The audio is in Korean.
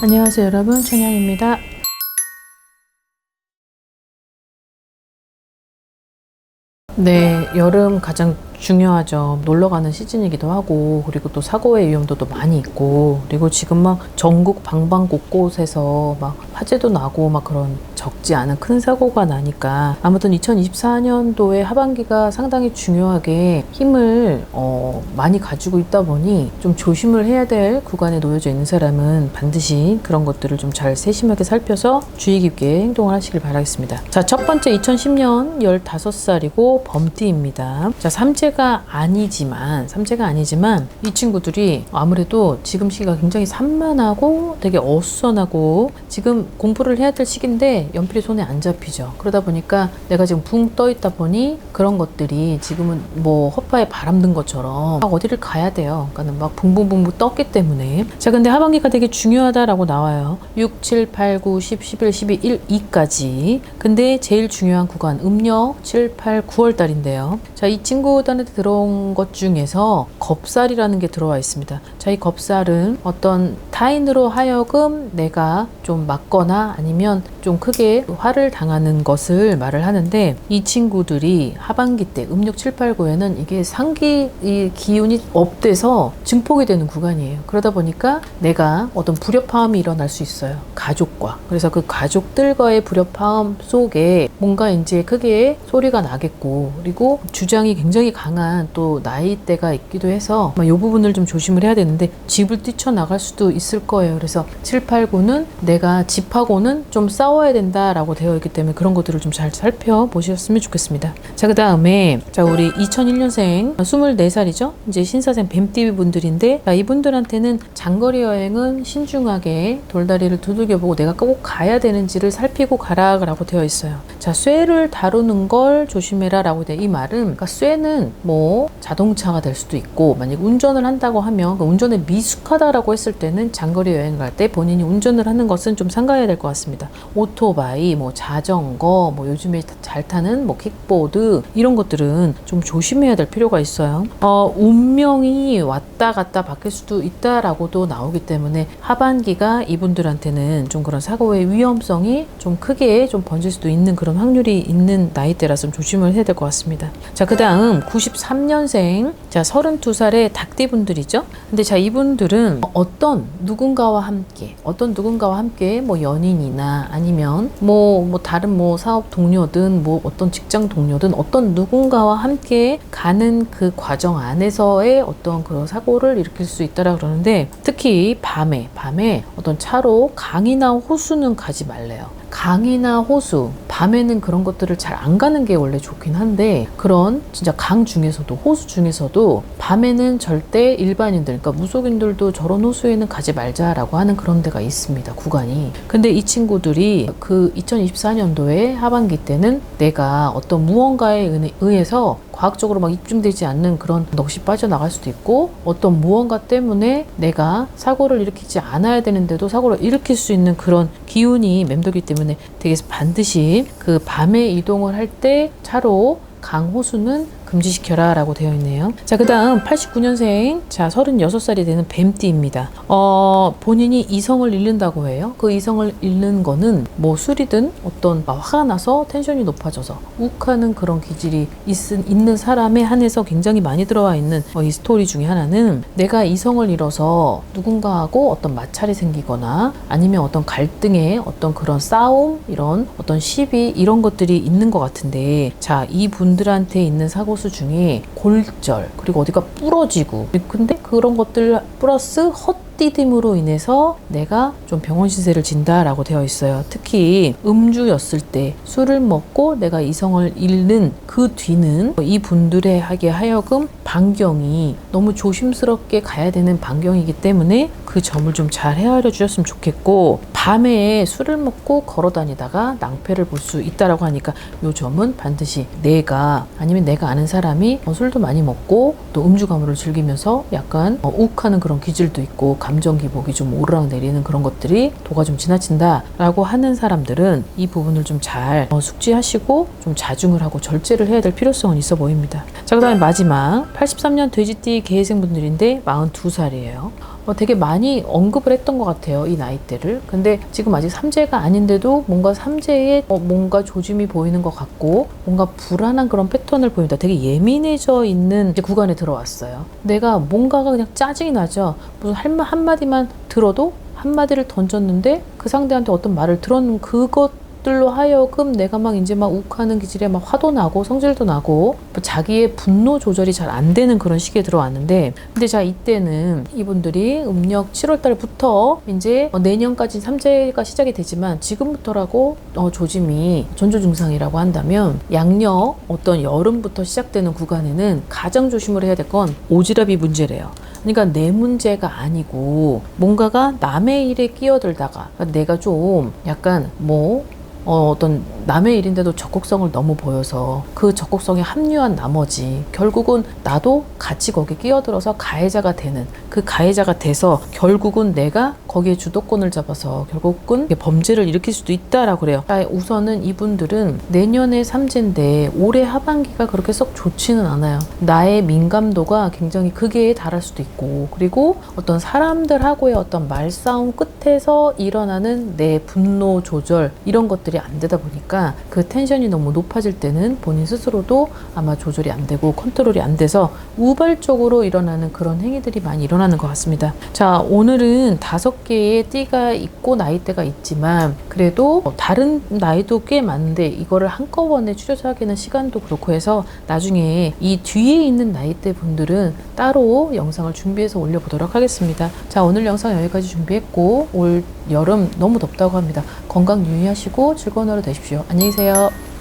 안녕하세요 여러분, 천양입니다. 네, 여름 가장 중요하죠. 놀러 가는 시즌이기도 하고, 그리고 또 사고의 위험도도 많이 있고, 그리고 지금 막 전국 방방곳곳에서 막 화재도 나고 막 그런 적지 않은 큰 사고가 나니까, 아무튼 2024년도의 하반기가 상당히 중요하게 힘을 많이 가지고 있다 보니 좀 조심을 해야 될 구간에 놓여져 있는 사람은 반드시 그런 것들을 좀 잘 세심하게 살펴서 주의 깊게 행동을 하시길 바라겠습니다. 자, 첫 번째 2010년 15살이고 범띠입니다. 자, 삼재가 아니지만 이 친구들이 아무래도 지금 시기가 굉장히 산만하고 되게 어수선하고 지금 공부를 해야 될 시기인데 연필이 손에 안 잡히죠. 그러다 보니까 내가 지금 붕 떠 있다 보니 그런 것들이 지금은 뭐 헛바에 바람 든 것처럼 막 어디를 가야 돼요. 그러니까 막 붕붕붕붕 떴기 때문에. 자, 근데 하반기가 되게 중요하다라고 나와요. 6, 7, 8, 9, 10, 11, 12, 1, 2까지. 근데 제일 중요한 구간 음력 7, 8, 9월 달인데요. 자, 이 친구들한테 들어온 것 중에서 겁살이라는 게 들어와 있습니다. 자, 이 겁살은 어떤 타인으로 하여금 내가 좀 맞거나 아니면 좀 크게 화를 당하는 것을 말을 하는데, 이 친구들이 하반기 때 음력 7, 8, 9에는 이게 상기 이 기운이 업돼서 증폭이 되는 구간이에요. 그러다 보니까 내가 어떤 불협화음이 일어날 수 있어요. 가족과. 그래서 그 가족들과의 불협화음 속에 뭔가 이제 크게 소리가 나겠고, 그리고 주장이 굉장히 강한 또 나이대가 있기도 해서 이 부분을 좀 조심을 해야 되는데 집을 뛰쳐나갈 수도 있을 거예요. 그래서 7, 8, 9는 내가 집하고는 좀 싸워야 된다라고 되어 있기 때문에 그런 것들을 좀 잘 살펴보셨으면 좋겠습니다. 자, 그 다음에 자, 우리 2001년생 24살이죠. 이제 신사생 뱀띠 분들인데, 자, 이분들한테는 장거리 여행은 신중하게 돌다리를 두들겨보고 내가 꼭 가야 되는지를 살피고 가라라고 되어 있어요. 자, 쇠를 다루는 걸 조심해라 라고 돼. 이 말은, 그러니까 쇠는 뭐 자동차가 될 수도 있고, 만약 운전을 한다고 하면 그 운전에 미숙하다라고 했을 때는 장거리 여행을 갈 때 본인이 운전을 하는 것은 좀 삼가해야 될 것 같습니다. 오토바이, 뭐 자전거, 뭐 요즘에 잘 타는 뭐 킥보드, 이런 것들은 좀 조심해야 될 필요가 있어요. 운명이 왔다 갔다 바뀔 수도 있다라고도 나오기 때문에 하반기가 이분들한테는 좀 그런 사고의 위험성이 좀 크게 좀 번질 수도 있는 그런 확률이 있는 나이대라서 좀 조심을 해야 될 것 같습니다. 자, 그 다음 93년생 자 32살의 닭띠분들이죠. 근데 자, 이분들은 어떤 누군가와 함께 뭐 연인이나 아니면 뭐 다른 뭐 사업 동료든 뭐 어떤 직장 동료든 어떤 누군가와 함께 가는 그 과정 안에서의 어떤 그런 사고를 일으킬 수 있다라 그러는데, 특히 밤에 어떤 차로 강이나 호수는 가지 말래요. 강이나 호수, 밤에는 그런 것들을 잘 안 가는 게 원래 좋긴 한데, 그런 진짜 강 중에서도 호수 중에서도 밤에는 절대 일반인들, 그러니까 무속인들도 저런 호수에는 가지 말자라고 하는 그런 데가 있습니다, 구간이. 근데 이 친구들이 그 2024년도에 하반기 때는 내가 어떤 무언가에 의해서 과학적으로 막 입증되지 않는 그런 넋이 빠져나갈 수도 있고, 어떤 무언가 때문에 내가 사고를 일으키지 않아야 되는데도 사고를 일으킬 수 있는 그런 기운이 맴돌기 때문에 되게 반드시 그 밤에 이동을 할 때 차로 강, 호수는 금지시켜라 라고 되어 있네요. 자, 그 다음 89년생 자 36살이 되는 뱀띠입니다. 본인이 이성을 잃는다고 해요. 그 이성을 잃는 거는 뭐 술이든 어떤 화가 나서 텐션이 높아져서 욱하는 그런 기질이 있는 사람에 한해서 굉장히 많이 들어와 있는 이 스토리 중에 하나는, 내가 이성을 잃어서 누군가하고 어떤 마찰이 생기거나 아니면 어떤 갈등의 어떤 그런 싸움, 이런 어떤 시비, 이런 것들이 있는 것 같은데, 자, 이 분들한테 있는 사고 중에 골절, 그리고 어디가 부러지고, 근데 그런 것들 플러스 헛디딤으로 인해서 내가 좀 병원 신세를 진다라고 되어 있어요. 특히 음주였을 때 술을 먹고 내가 이성을 잃는 그 뒤는 이 분들에게 하여금 반경이 너무 조심스럽게 가야 되는 반경이기 때문에 그 점을 좀 잘 헤아려 주셨으면 좋겠고, 밤에 술을 먹고 걸어 다니다가 낭패를 볼 수 있다라고 하니까 이 점은 반드시 내가 아니면 내가 아는 사람이 술도 많이 먹고 또 음주 가무를 즐기면서 약간 욱하는 그런 기질도 있고 감정 기복이 좀 오르락 내리는 그런 것들이 도가 좀 지나친다 라고 하는 사람들은 이 부분을 좀 잘 숙지하시고 좀 자중을 하고 절제를 해야 될 필요성은 있어 보입니다. 자, 그 다음에 마지막 83년 돼지띠 개해생분들인데 42살이에요. 되게 많이 언급을 했던 것 같아요. 이 나이대를. 근데 지금 아직 삼재가 아닌데도 뭔가 삼재에 뭔가 조짐이 보이는 것 같고 뭔가 불안한 그런 패턴을 보입니다. 되게 예민해져 있는 이제 구간에 들어왔어요. 내가 뭔가가 그냥 짜증이 나죠. 무슨 할 말 한마디만 들어도 한마디를 던졌는데 그 상대한테 어떤 말을 들었는 그것들로 하여금 내가 막 이제 막 욱하는 기질에 막 화도 나고 성질도 나고 자기의 분노 조절이 잘 안 되는 그런 시기에 들어왔는데, 근데 자 이때는 이분들이 음력 7월 달부터 이제 내년까지 삼재가 시작이 되지만 지금부터라고 조짐이 전조 증상이라고 한다면 양력 어떤 여름부터 시작되는 구간에는 가장 조심을 해야 될 건 오지랖이 문제래요. 그러니까 내 문제가 아니고 뭔가가 남의 일에 끼어들다가 내가 좀 약간 어떤 남의 일인데도 적극성을 너무 보여서 그 적극성에 합류한 나머지 결국은 나도 같이 거기에 끼어들어서 가해자가 되는, 그 가해자가 돼서 결국은 내가 거기에 주도권을 잡아서 결국은 범죄를 일으킬 수도 있다라고 그래요. 우선은 이분들은 내년에 삼재인데 올해 하반기가 그렇게 썩 좋지는 않아요. 나의 민감도가 굉장히 극에 달할 수도 있고, 그리고 어떤 사람들하고의 어떤 말싸움 끝에서 일어나는 내 분노 조절 이런 것들이 안 되다 보니까 그 텐션이 너무 높아질 때는 본인 스스로도 아마 조절이 안 되고 컨트롤이 안 돼서 우발적으로 일어나는 그런 행위들이 많이 일어나는 것 같습니다. 자, 오늘은 5개의 띠가 있고 나이대가 있지만 그래도 다른 나이도 꽤 많은데 이거를 한꺼번에 추려서 하기는 시간도 그렇고 해서 나중에 이 뒤에 있는 나이대 분들은 따로 영상을 준비해서 올려보도록 하겠습니다. 자, 오늘 영상 여기까지 준비했고 올 여름 너무 덥다고 합니다. 건강 유의하시고 즐거운 하루 되십시오. 안녕히 계세요.